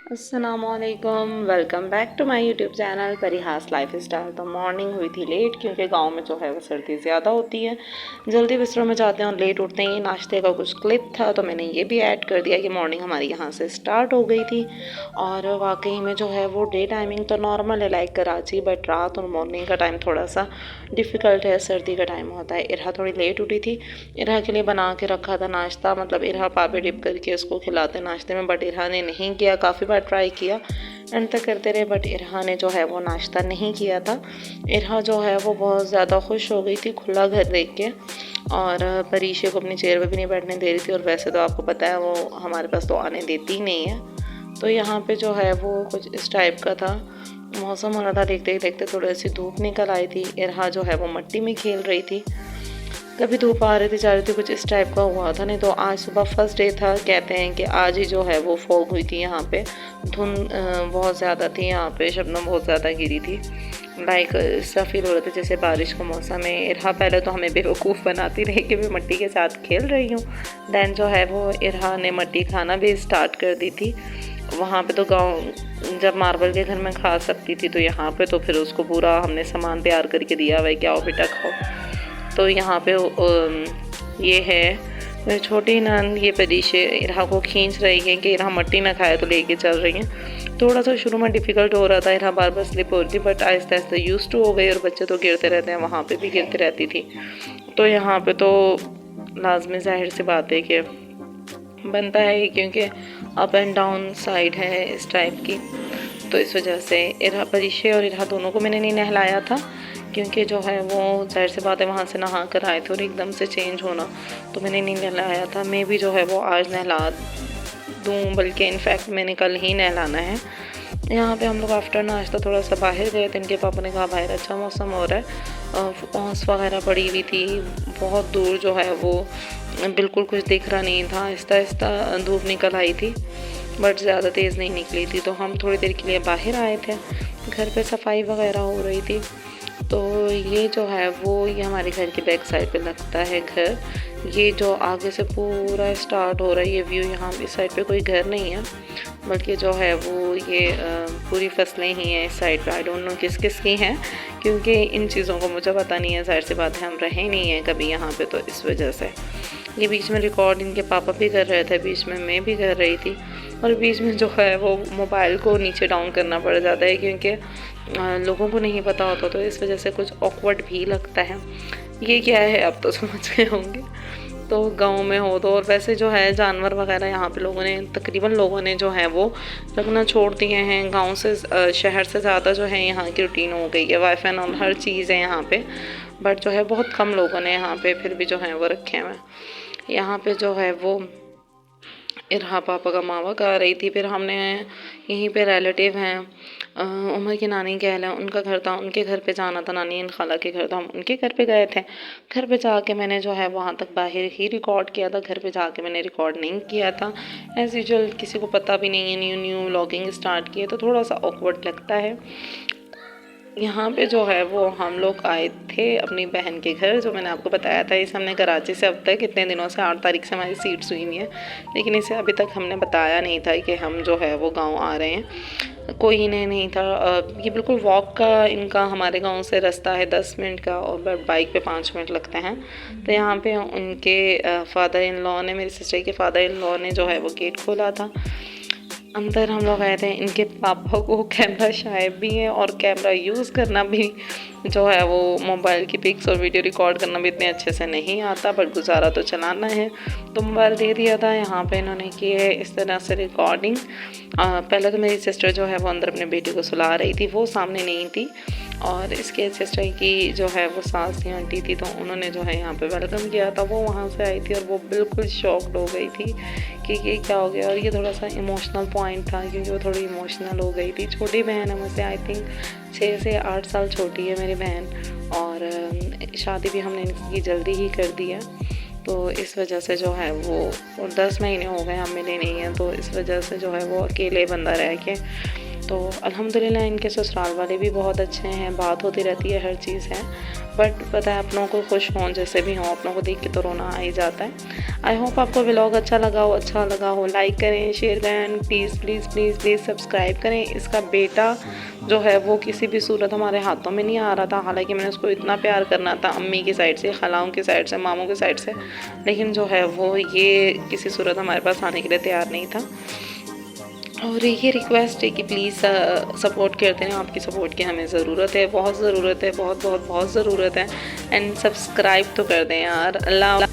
अस्सलामुअलैकुम, welcome back to my YouTube channel Parihas lifestyle. तो morning हुई थी लेट क्योंकि गांव में जो है वो सर्दी ज़्यादा होती है, जल्दी बिस्तरों में जाते हैं और लेट उठते हैं। नाश्ते का कुछ क्लिप था तो मैंने ये भी ऐड कर दिया कि मॉर्निंग हमारी यहाँ से स्टार्ट हो गई थी। और वाकई में जो है वो डे टाइमिंग तो नॉर्मल है लाइक कराची, बट रात और मॉर्निंग का टाइम थोड़ा सा डिफ़िकल्ट है, सर्दी का टाइम होता है। इरहा थोड़ी लेट उठी थी, इरहा के लिए बना के रखा था नाश्ता, मतलब इरहा पापे डिप करके उसको खिलाते नाश्ते में, बट इरहा ने नहीं किया। काफ़ी बार ट्राई किया, एंड तक करते रहे, बट इरहा ने जो है वो नाश्ता नहीं किया था। इरहा जो है वो बहुत ज़्यादा खुश हो गई थी खुला घर देख के, और परीशे को अपनी चेयर पे भी नहीं बैठने दे रही थी। और वैसे तो आपको पता है वो हमारे पास तो आने देती ही नहीं है। तो यहाँ पे जो है वो कुछ इस टाइप का था मौसम हो रहा था। देखते ही देखते थोड़ी सी धूप निकल आई थी। इरहा जो है वो मिट्टी में खेल रही थी, कभी धूप आ रही थी जा रही थी, कुछ इस टाइप का हुआ था। नहीं तो आज सुबह फर्स्ट डे था, कहते हैं कि आज ही जो है वो फॉग हुई थी यहाँ पे। धुंध बहुत ज़्यादा थी यहाँ पे, शबनम बहुत ज़्यादा गिरी थी। लाइक ऐसा फील हो रहा था जैसे बारिश का मौसम है। इरहा पहले तो हमें बेवकूफ़ बनाती रही कि मैं मिट्टी के साथ खेल रही हूँ। दैन जो है वो इरहा ने मिट्टी खाना भी स्टार्ट कर दी थी। वहाँ पे तो गांव जब मार्बल के घर में खा सकती थी, तो यहाँ पे तो फिर उसको पूरा हमने सामान तैयार करके दिया हुआ है कि आओ बेटा खाओ। तो यहाँ पे ये है मेरी छोटी नंद, ये परीशे इरहा को खींच रही है कि इरहा मिट्टी ना खाए, तो लेके चल रही हैं। थोड़ा सा शुरू में डिफ़िकल्ट हो रहा था, इरहा बार बार स्लिप हो रही थी, but Aahista Aahista use to हो गई। और बच्चे तो गिरते रहते हैं, वहाँ पे भी गिरती रहती थी। तो यहाँ पे तो लाजमी जाहिर सी बात है कि बनता है, क्योंकि अप एंड डाउन साइड है इस टाइप की। तो इस वजह से इरहा परीशे और इरहा दोनों को मैंने नहीं नहलाया था, क्योंकि जो है वो जाहिर सी बात है वहाँ से नहा कर आए थे और एकदम से चेंज होना, तो मैंने नहीं नहलाया था। मैं भी जो है वो आज नहला दूँ, बल्कि इनफैक्ट मैंने कल ही नहलाना है। यहाँ पे हम लोग आफ्टर नाश्ता थोड़ा सा बाहर गए थे। इनके पापा ने कहा बाहर अच्छा मौसम हो रहा है, ओस वगैरह पड़ी हुई थी बहुत दूर, जो है वो बिल्कुल कुछ दिख रहा नहीं था। आहिस्ता आहिस्ता धूप निकल आई थी, बट ज़्यादा तेज़ नहीं निकली थी। तो हम थोड़ी देर के लिए बाहर आए थे, घर पे सफाई वगैरह हो रही थी। तो ये जो है वो ये हमारे घर के बैक साइड पे लगता है घर। ये जो आगे से पूरा स्टार्ट हो रहा है ये व्यू, यहाँ इस साइड पे कोई घर नहीं है, बल्कि जो है वो ये पूरी फसलें ही हैं इस साइड पे। आई डोंट नो किस किस की हैं, क्योंकि इन चीज़ों को मुझे पता नहीं है। जाहिर सी बात है हम रहे नहीं हैं कभी यहाँ पे, तो इस वजह से ये बीच में रिकॉर्ड इनके पापा भी कर रहे थे, बीच में मैं भी कर रही थी, और बीच में जो है वो मोबाइल को नीचे डाउन करना पड़ जाता है, क्योंकि लोगों को नहीं पता होता, तो इस वजह से कुछ ऑकवर्ड भी लगता है। ये क्या है अब तो समझ गए होंगे। तो गांव में हो तो, और वैसे जो है जानवर वगैरह यहाँ पे लोगों ने तकरीबन लोगों ने जो है वो रखना छोड़ दिए हैं। गांव से शहर से ज़्यादा जो है यहाँ की रूटीन हो गई है, वाईफाई और हर चीज़ है यहाँ पे, बट जो है बहुत कम लोगों ने यहाँ पे फिर भी जो है वो रखे हुए हैं। यहाँ पे जो है वो इरहा पापा का मावा गा रही थी। फिर हमने यहीं पे रिलेटिव हैं, उमर की नानी कह लें, उनका घर था, उनके घर पे जाना था, नानी एंड खाला के घर था, हम उनके घर पे गए थे। घर पे जाके मैंने जो है वहाँ तक बाहर ही रिकॉर्ड किया था, घर पे जाके मैंने रिकॉर्ड नहीं किया था। एज यूजुअल किसी को पता भी नहीं है, न्यू न्यू व्लॉगिंग स्टार्ट किए, तो थोड़ा सा ऑकवर्ड लगता है। यहाँ पे जो है वो हम लोग आए थे अपनी बहन के घर, जो मैंने आपको बताया था। इस हमने कराची से अब तक कितने दिनों से 8 तारीख से हमारी सीट्स हुई नहीं है, लेकिन इसे अभी तक हमने बताया नहीं था कि हम जो है वो गांव आ रहे हैं। कोई इन्हें नहीं था। ये बिल्कुल वॉक का इनका हमारे गांव से रास्ता है 10 मिनट का, और बाइक पे 5 मिनट लगते हैं। तो यहाँ पे उनके फादर इन लॉ ने, मेरी सिस्टर के फादर इन लॉ ने जो है वो गेट खोला था। अंदर हम लोग आए थे। इनके पापा को कैमरा शायद भी है, और कैमरा यूज़ करना भी जो है वो मोबाइल की पिक्स और वीडियो रिकॉर्ड करना भी इतने अच्छे से नहीं आता, बट गुजारा तो चलाना है, तो मोबाइल दे दिया था। यहाँ पे इन्होंने की है इस तरह से रिकॉर्डिंग। पहले तो मेरी सिस्टर जो है वो अंदर अपने बेटी को सुला रही थी, वो सामने नहीं थी, और इसके सिस्टर की जो है वो सास थी, आंटी थी, तो उन्होंने जो है यहाँ पे वेलकम किया था। वो वहाँ से आई थी और वो बिल्कुल शॉक्ड हो गई थी कि ये क्या हो गया। और ये थोड़ा सा इमोशनल पॉइंट था, क्योंकि वो थोड़ी इमोशनल हो गई थी। छोटी बहन है मुझसे, आई थिंक 6 से 8 साल छोटी है मेरी बहन, और शादी भी हमने इनकी जल्दी ही कर दी है। तो इस वजह से जो है वो 10 महीने हो गए हम मिले नहीं हैं, तो इस वजह से जो है वो अकेले बंदा रह के तो अल्हम्दुलिल्लाह इनके ससुराल वाले भी बहुत अच्छे हैं, बात होती रहती है, हर चीज़ है। बट पता है अपनों को खुश हों जैसे भी हों, अपनों को देख के तो रोना आ ही जाता है। आई होप आपको व्लॉग अच्छा लगा हो, लाइक करें, शेयर करें, please please please please subscribe करें। इसका बेटा जो है वो किसी भी सूरत हमारे हाथों में नहीं आ रहा था, हालांकि मैंने उसको इतना प्यार करना था अम्मी की साइड से, खलाओं की साइड से, मामों की साइड से, लेकिन जो है वो ये किसी सूरत हमारे पास आने के लिए तैयार नहीं था। और ये रिक्वेस्ट है कि प्लीज़ सपोर्ट करते हैं, आपकी सपोर्ट की हमें ज़रूरत है, बहुत ज़रूरत है, बहुत बहुत बहुत ज़रूरत है। एंड सब्सक्राइब तो कर दें यार। अल्लाह